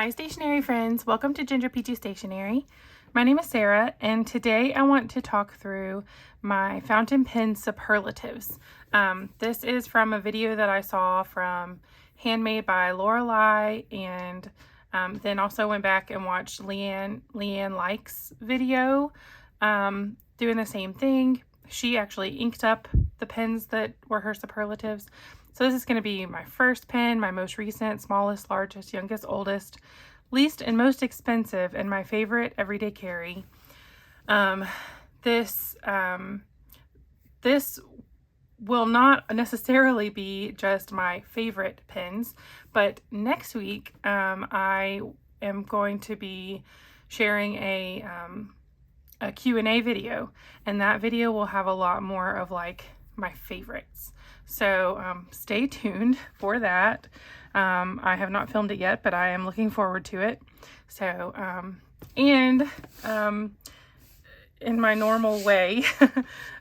Hi stationery friends, welcome to Ginger Peachy Stationery. My name is Sarah and today I want to talk through my fountain pen superlatives. This is from a video that I saw from Handmade by Lorelei, and then also went back and watched Leanne Likes video doing the same thing. She actually inked up the pens that were her superlatives. So this is going to be my first pen, my most recent, smallest, largest, youngest, oldest, least and most expensive, and my favorite everyday carry. This will not necessarily be just my favorite pens, but next week I am going to be sharing a Q&A video, and that video will have a lot more of like my favorites. So stay tuned for that. I have not filmed it yet, but I am looking forward to it. So, in my normal way,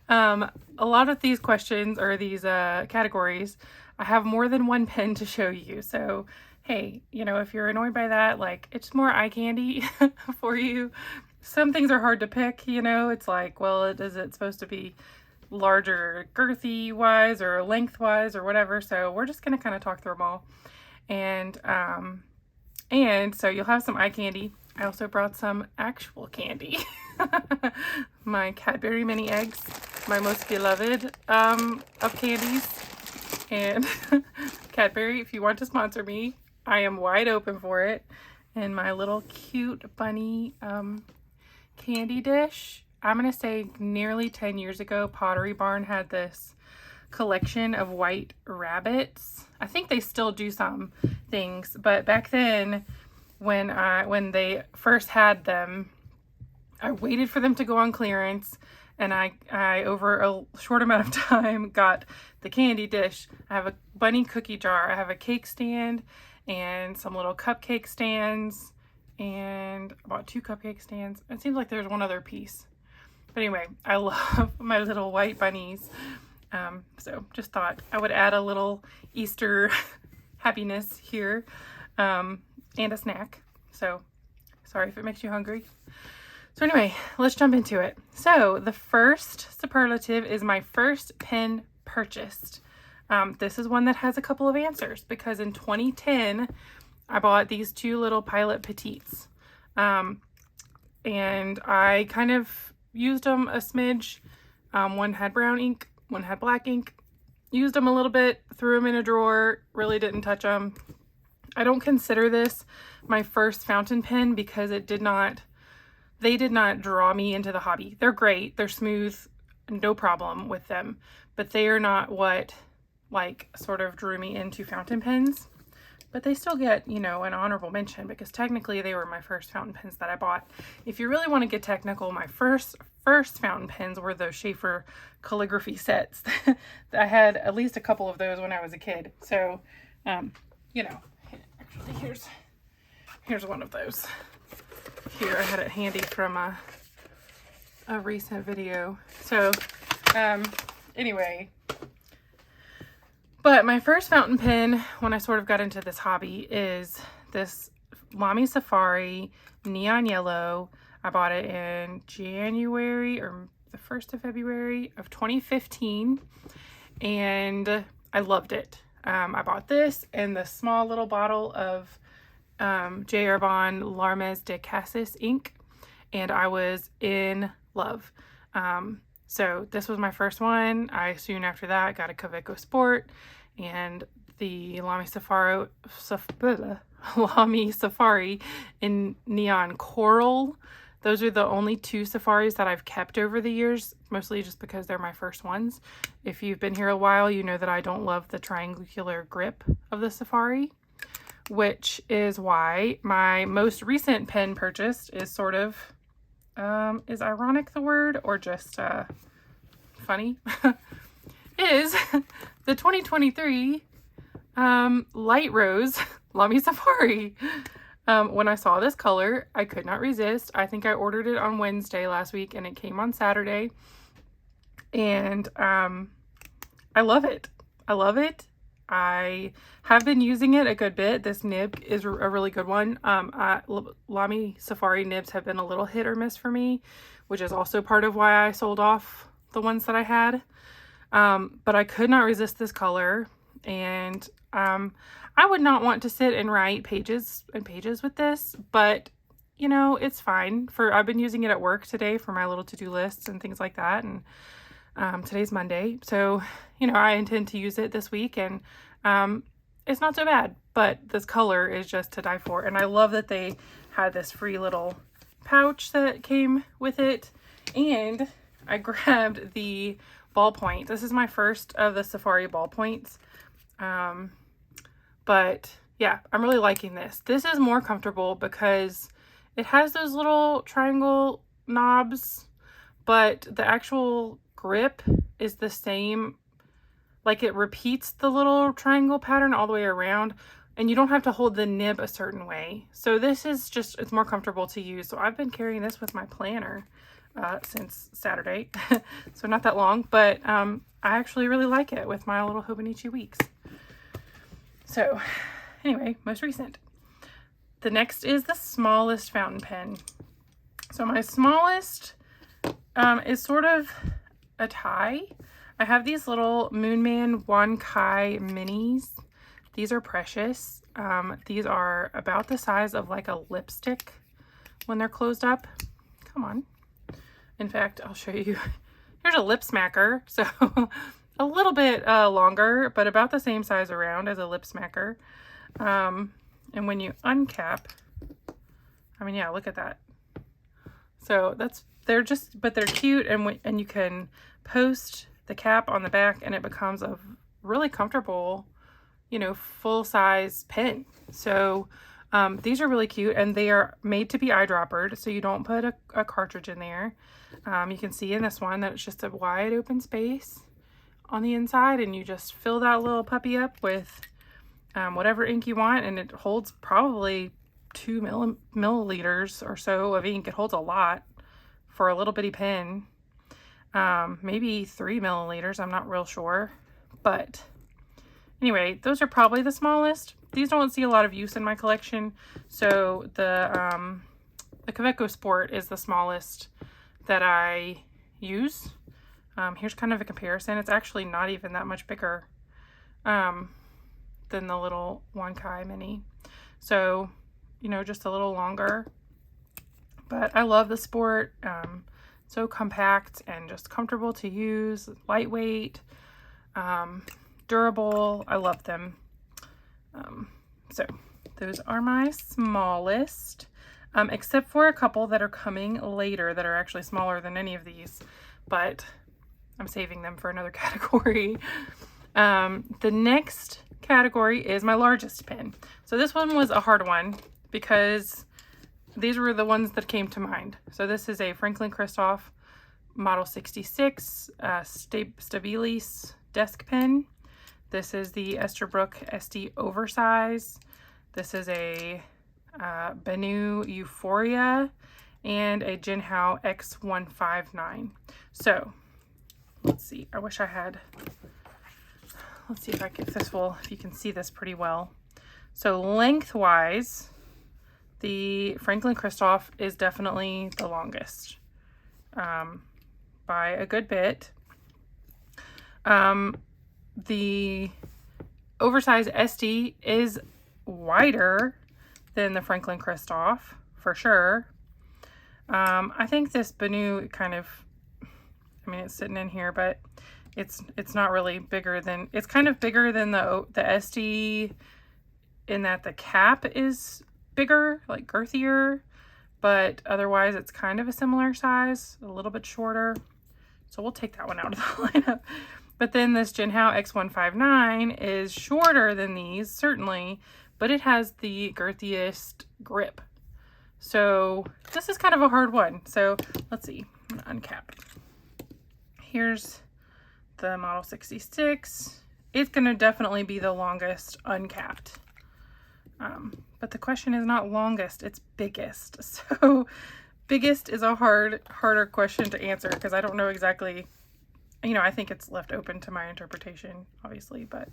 a lot of these questions or these categories, I have more than one pen to show you. So, hey, you know, if you're annoyed by that, like, it's more eye candy for you. Some things are hard to pick, you know, it's like, well, is it supposed to be larger girthy wise or lengthwise or whatever? So we're just going to kind of talk through them all. And so you'll have some eye candy. I also brought some actual candy. My Cadbury mini eggs, my most beloved of candies. And Cadbury, if you want to sponsor me, I am wide open for it. And my little cute bunny candy dish. I'm going to say nearly 10 years ago, Pottery Barn had this collection of white rabbits. I think they still do some things, but back then when they first had them, I waited for them to go on clearance, and I over a short amount of time got the candy dish. I have a bunny cookie jar, I have a cake stand and some little cupcake stands, and I bought 2 cupcake stands. It seems like there's one other piece. But anyway, I love my little white bunnies. So just thought I would add a little Easter happiness here, and a snack. So sorry if it makes you hungry. So anyway, let's jump into it. So the first superlative is my first pen purchased. This is one that has a couple of answers, because in 2010, I bought these 2 little Pilot Petites. And I kind of used them a smidge. One had brown ink, one had black ink. Used them a little bit, threw them in a drawer, really didn't touch them. I don't consider this my first fountain pen because they did not draw me into the hobby. They're great, they're smooth, no problem with them, but they are not what like sort of drew me into fountain pens. But they still get, you know, an honorable mention because technically they were my first fountain pens that I bought. If you really want to get technical, my first fountain pens were those Sheaffer calligraphy sets. I had at least a couple of those when I was a kid. So, you know, actually here's one of those. Here, I had it handy from a recent video. So, anyway. But my first fountain pen, when I sort of got into this hobby, is this Lamy Safari Neon Yellow. I bought it in January or the 1st of February of 2015, and I loved it. I bought this and the small little bottle of J. Arbonne L'Armes de Cassis ink, and I was in love. So this was my first one. I soon after that got a Kaweco Sport and the Lamy Safari in Neon Coral. Those are the only 2 safaris that I've kept over the years, mostly just because they're my first ones. If you've been here a while, you know that I don't love the triangular grip of the Safari, which is why my most recent pen purchased is sort of is ironic the word or just funny? Is the 2023 Light Rose Lamy Safari. When I saw this color, I could not resist. I think I ordered it on Wednesday last week and it came on Saturday. And I love it. I love it. I have been using it a good bit. This nib is a really good one. Lamy Safari nibs have been a little hit or miss for me, which is also part of why I sold off the ones that I had. But I could not resist this color, and I would not want to sit and write pages and pages with this, but you know, it's fine. I've been using it at work today for my little to-do lists and things like that, and today's Monday, so you know, I intend to use it this week, and it's not so bad, but this color is just to die for. And I love that they had this free little pouch that came with it, and I grabbed the ballpoint. This is my first of the Safari ballpoints, but yeah, I'm really liking this. This is more comfortable because it has those little triangle knobs, but the actual grip is the same. Like, it repeats the little triangle pattern all the way around, and you don't have to hold the nib a certain way. So this is just, it's more comfortable to use. So I've been carrying this with my planner since Saturday, so not that long, but I actually really like it with my little Hobonichi weeks. So anyway, most recent. The next is the smallest fountain pen. So my smallest is sort of a tie. I have these little Moonman Wancai minis. These are precious. These are about the size of like a lipstick when they're closed up. Come on. In fact, I'll show you. Here's a lip smacker. So a little bit longer, but about the same size around as a lip smacker. And when you uncap, I mean, yeah, look at that. So they're cute, and you can post the cap on the back, and it becomes a really comfortable, you know, full-size pen. So these are really cute, and they are made to be eyedroppered, so you don't put a cartridge in there. You can see in this one that it's just a wide open space on the inside, and you just fill that little puppy up with whatever ink you want, and it holds probably 2 milliliters or so of ink. It holds a lot for a little bitty pen. Maybe 3 milliliters, I'm not real sure, but anyway, those are probably the smallest. These don't see a lot of use in my collection, so the Kaweco Sport is the smallest that I use. Here's kind of a comparison. It's actually not even that much bigger than the little Wancai mini, so you know, just a little longer. But I love the Sport. So compact and just comfortable to use, lightweight, durable. I love them. So those are my smallest, except for a couple that are coming later that are actually smaller than any of these, but I'm saving them for another category. The next category is my largest pen. So this one was a hard one because these were the ones that came to mind. So this is a Christoph Model 66 Stabilis desk pen. This is the Esterbrook Estie Oversized. This is a Benu Euphoria and a Jinhao X159. So let's see. I wish I had. Let's see if you can see this pretty well. So lengthwise, the Christoph is definitely the longest by a good bit. The Oversized Estie is wider than the Christoph for sure. I think this Benu kind of, I mean, it's sitting in here, but it's not really bigger than, it's kind of bigger than the Estie in that the cap is bigger, like girthier, but otherwise it's kind of a similar size, a little bit shorter. So we'll take that one out of the lineup. But then this Jinhao X159 is shorter than these, certainly, but it has the girthiest grip. So this is kind of a hard one. So let's see, I'm gonna uncap. Here's the Model 66. It's gonna definitely be the longest uncapped. But the question is not longest, it's biggest. So biggest is a harder question to answer because I don't know exactly, you know, I think it's left open to my interpretation, obviously, but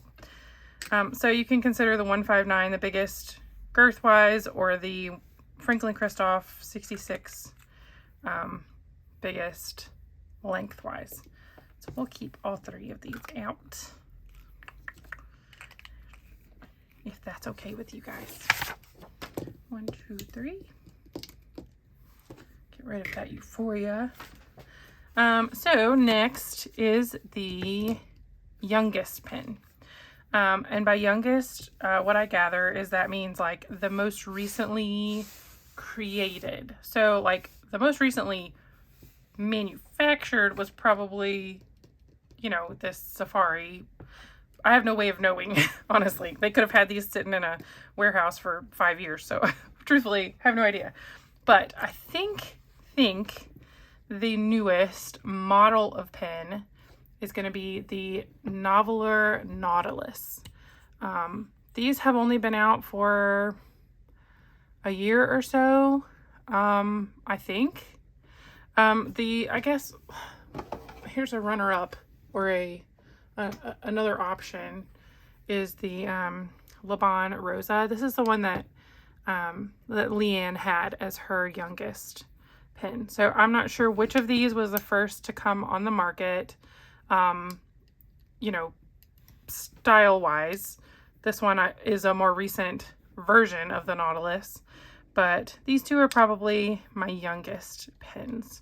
So you can consider the 159 the biggest girth-wise, or the Franklin Christoph 66 biggest lengthwise. So we'll keep all three of these out, if that's okay with you guys. 1, 2, 3. Get rid of that euphoria. So next is the youngest pin. And by youngest, what I gather is that means like the most recently created. So like the most recently manufactured was probably, you know, this Safari. I have no way of knowing, honestly. They could have had these sitting in a warehouse for 5 years. So truthfully, I have no idea. But I think the newest model of pen is going to be the Nahvalur Nautilus. These have only been out for a year or so, I think. I guess here's a runner-up, or another option is the Laban Rosa. This is the one that Leanne had as her youngest pen. So I'm not sure which of these was the first to come on the market. You know, style-wise, this one is a more recent version of the Nautilus, but these two are probably my youngest pens.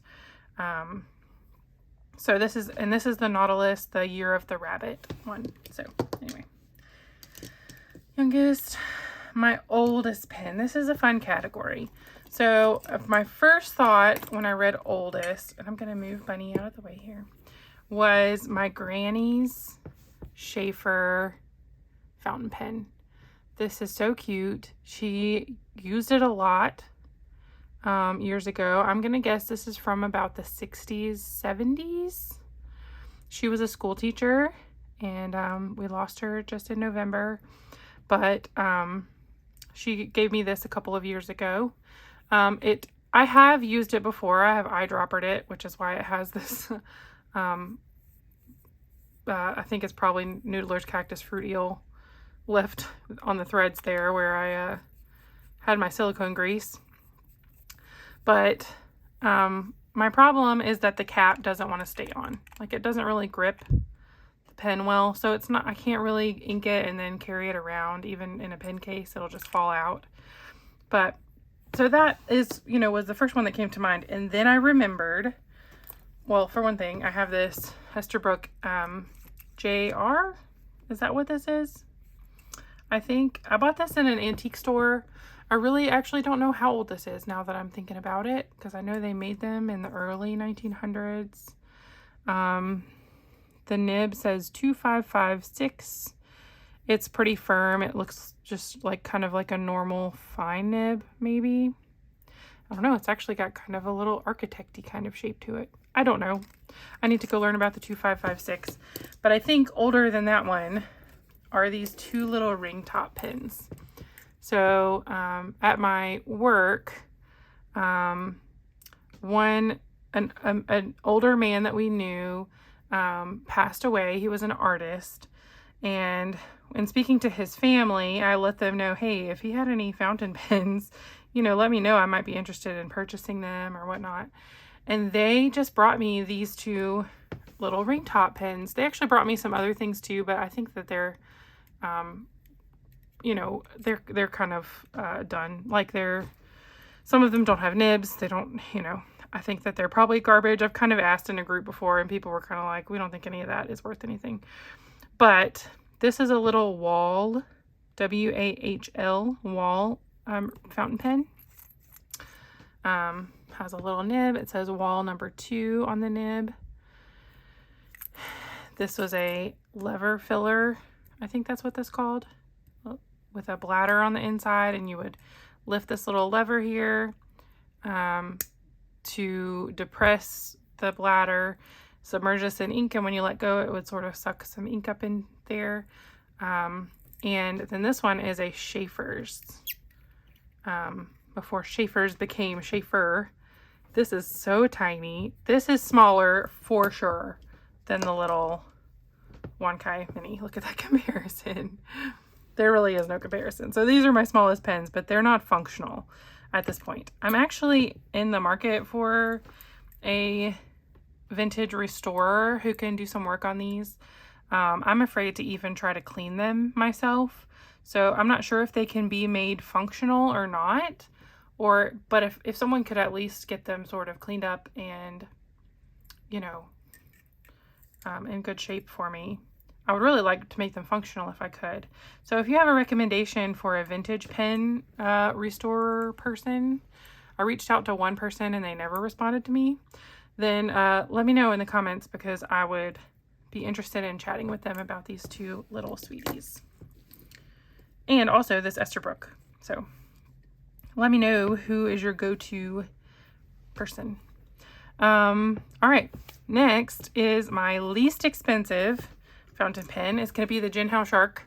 So this is the Nautilus, the Year of the Rabbit one. So anyway, youngest, my oldest pen. This is a fun category. So my first thought when I read oldest, and I'm going to move Bunny out of the way here, was my granny's Sheaffer fountain pen. This is so cute. She used it a lot years ago. I'm going to guess this is from about the 60s, 70s. She was a school teacher, and we lost her just in November. But she gave me this a couple of years ago. I have used it before. I have eyedroppered it, which is why it has this I think it's probably Noodler's Cactus Fruit Eel left on the threads there where I had my silicone grease. But my problem is that the cap doesn't want to stay on. Like, it doesn't really grip the pen well, so it's not, I can't really ink it and then carry it around. Even in a pen case, it'll just fall out. But so that is, you know, was the first one that came to mind. And then I remembered, well, for one thing, I have this Esterbrook JR. Is that what this is? I think I bought this in an antique store. I really actually don't know how old this is now that I'm thinking about it, because I know they made them in the early 1900s. The nib says 2556. It's pretty firm. It looks just like kind of like a normal fine nib, maybe. I don't know. It's actually got kind of a little architect-y kind of shape to it. I don't know. I need to go learn about the 2556. But I think older than that one are these two little ring top pins. So at my work, an older man that we knew passed away. He was an artist. And in speaking to his family, I let them know, hey, if he had any fountain pens, you know, let me know. I might be interested in purchasing them or whatnot. And they just brought me these two little ring top pens. They actually brought me some other things too, but I think that they're, you know, they're kind of done. Like, some of them don't have nibs. They don't, you know, I think that they're probably garbage. I've kind of asked in a group before, and people were kind of like, we don't think any of that is worth anything. But this is a little Wahl, W-A-H-L, Wahl fountain pen. Has a little nib. It says Wahl number 2 on the nib. This was a lever filler. I think that's what this called. With a bladder on the inside, and you would lift this little lever here to depress the bladder, submerge this in ink, and when you let go, it would sort of suck some ink up in there. And then this one is a Sheaffer's. Before Sheaffer's became Sheaffer. This is so tiny. This is smaller for sure than the little Wancai mini. Look at that comparison. There really is no comparison. So these are my smallest pens, but they're not functional at this point. I'm actually in the market for a vintage restorer who can do some work on these. I'm afraid to even try to clean them myself. So I'm not sure if they can be made functional or not. But if someone could at least get them sort of cleaned up and, you know, in good shape for me, I would really like to make them functional if I could. So if you have a recommendation for a vintage pen restorer person, I reached out to one person and they never responded to me, then let me know in the comments, because I would be interested in chatting with them about these two little sweeties. And also this Esterbrook. So let me know who is your go-to person. All right, next is my least expensive fountain pen. It's going to be the Jinhao Shark.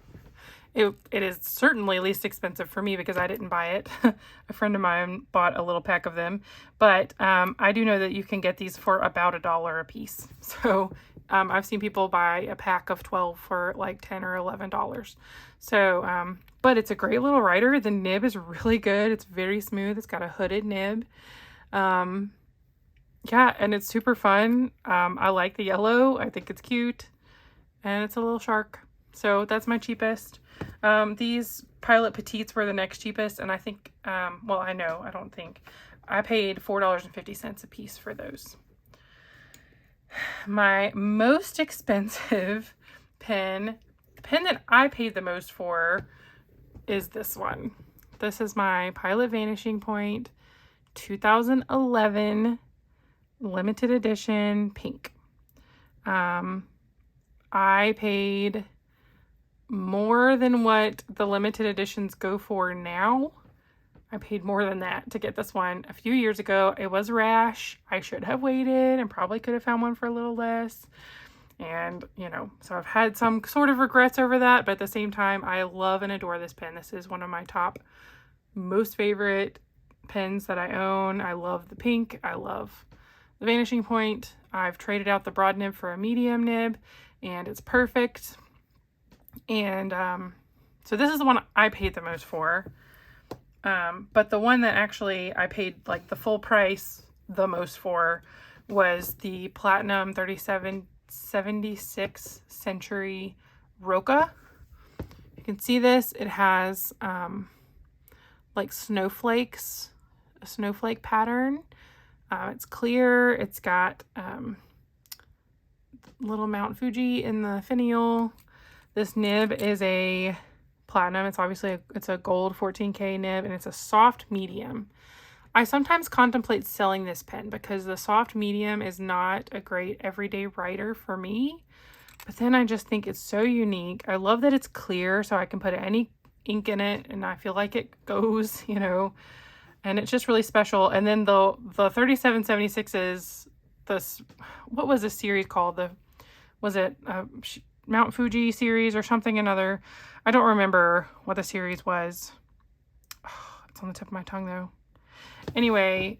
It is certainly least expensive for me because I didn't buy it. A friend of mine bought a little pack of them, but I do know that you can get these for about $1 a piece. So I've seen people buy a pack of 12 for like $10 or $11. So, but it's a great little writer. The nib is really good. It's very smooth. It's got a hooded nib. Yeah, and it's super fun. I like the yellow. I think it's cute. And it's a little shark. So that's my cheapest. These Pilot Petites were the next cheapest. And I think, well, I don't think. I paid $4.50 a piece for those. My most expensive pen, the pen that I paid the most for, is this one. This is my Pilot Vanishing Point 2011 limited edition pink. I paid more than what the limited editions go for now. I paid more than that to get this one a few years ago. It was rash. I should have waited and probably could have found one for a little less. And, you know, so I've had some sort of regrets over that, but at the same time, I love and adore this pen. This is one of my top most favorite pens that I own. I love the pink. I love the Vanishing Point. I've traded out the broad nib for a medium nib, and it's perfect. And so this is the one I paid the most for. But the one that actually I paid like the full price the most for was the Platinum 3776 Century Rokka. You can see this. It has like snowflakes, a snowflake pattern. It's clear. It's got little Mount Fuji in the finial. This nib is a platinum. It's obviously it's a gold 14K nib, and it's a soft medium. I sometimes contemplate selling this pen because the soft medium is not a great everyday writer for me. But then I just think it's so unique. I love that it's clear, so I can put any ink in it and I feel like it goes, you know, and it's just really special. And then the 3776 is this, what was this series called? Was it Mount Fuji series or something another? I don't remember what the series was. Oh, it's on the tip of my tongue though. Anyway,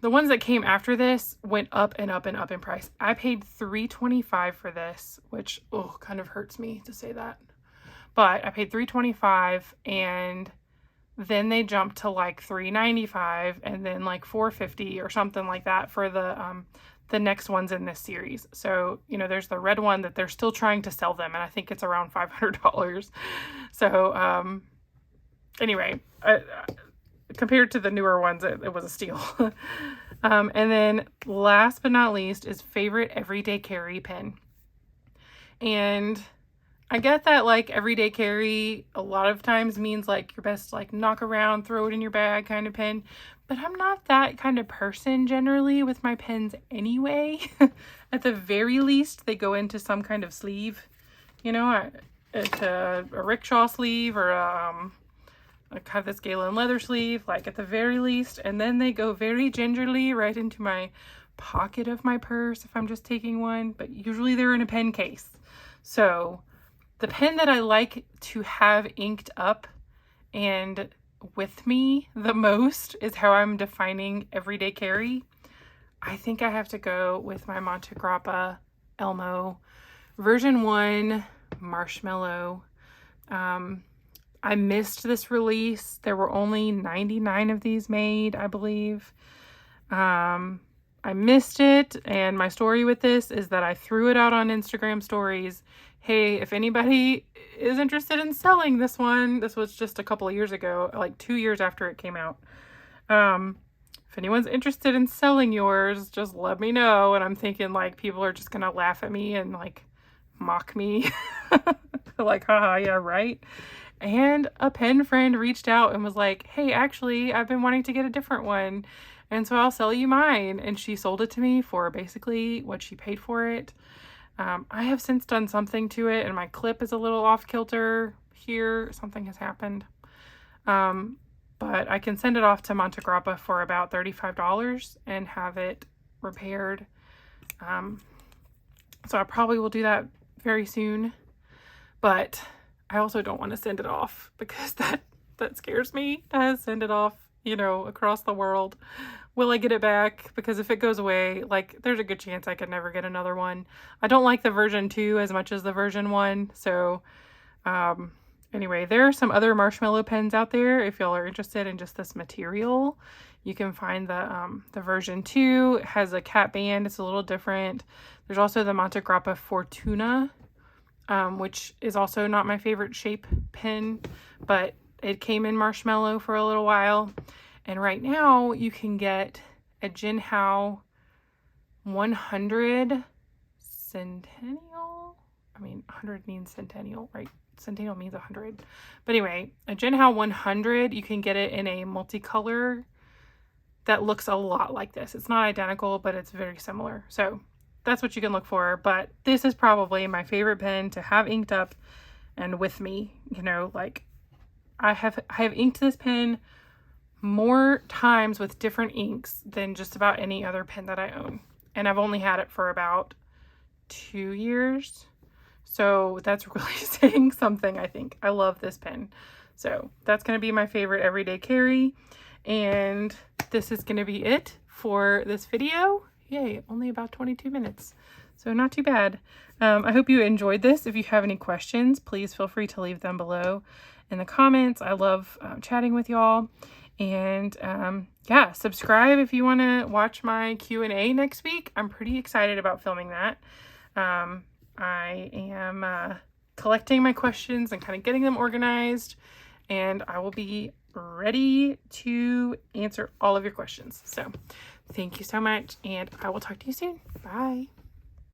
the ones that came after this went up and up and up in price. I paid $3.25 for this, which kind of hurts me to say that. But I paid $3.25, and then they jumped to like $3.95 and then like $4.50 or something like that for the next ones in this series. So, you know, there's the red one that they're still trying to sell them, and I think it's around $500. So, anyway, compared to the newer ones, it was a steal. And then last but not least is favorite everyday carry pen. And I get that like everyday carry a lot of times means like your best like knock around, throw it in your bag kind of pen. But I'm not that kind of person generally with my pens anyway. At the very least, they go into some kind of sleeve. You know, it's a rickshaw sleeve or I have this Galen leather sleeve, like at the very least. And then they go very gingerly right into my pocket of my purse if I'm just taking one. But usually they're in a pen case. So the pen that I like to have inked up and with me the most is how I'm defining everyday carry. I think I have to go with my Montegrappa Elmo. Version 1, Marshmallow. I missed this release. There were only 99 of these made, I believe. I missed it, and my story with this is that I threw it out on Instagram stories. Hey, if anybody is interested in selling this one, this was just a couple of years ago, like 2 years after it came out. If anyone's interested in selling yours, just let me know. And I'm thinking like people are just gonna laugh at me and like mock me. Like, haha, yeah, right. And a pen friend reached out and was like, hey, actually, I've been wanting to get a different one, and so I'll sell you mine. And she sold it to me for basically what she paid for it. I have since done something to it, and my clip is a little off kilter here. Something has happened. But I can send it off to Montegrappa for about $35 and have it repaired. So I probably will do that very soon. But I also don't want to send it off because that scares me to send it off, you know, across the world. Will I get it back? Because if it goes away, like, there's a good chance I could never get another one. I don't like the version 2 as much as the version 1. So, anyway, there are some other Marshmallow pens out there. If y'all are interested in just this material, you can find the version 2. It has a cat band. It's a little different. There's also the Montegrappa Fortuna, which is also not my favorite shape pen, but it came in Marshmallow for a little while. And right now you can get a Jinhao 100 Centennial. I mean, 100 means centennial, right? Centennial means 100. But anyway, a Jinhao 100, you can get it in a multicolor that looks a lot like this. It's not identical, but it's very similar. So that's what you can look for. But this is probably my favorite pen to have inked up and with me. You know, like I have inked this pen more times with different inks than just about any other pen that I own. And I've only had it for about 2 years. So that's really saying something, I think. I love this pen. So that's going to be my favorite everyday carry. And this is going to be it for this video. Yay, only about 22 minutes. So not too bad. I hope you enjoyed this. If you have any questions, please feel free to leave them below in the comments. I love chatting with y'all. And yeah, subscribe if you want to watch my Q&A next week. I'm pretty excited about filming that. I am collecting my questions and kind of getting them organized, and I will be ready to answer all of your questions. So thank you so much, and I will talk to you soon. Bye.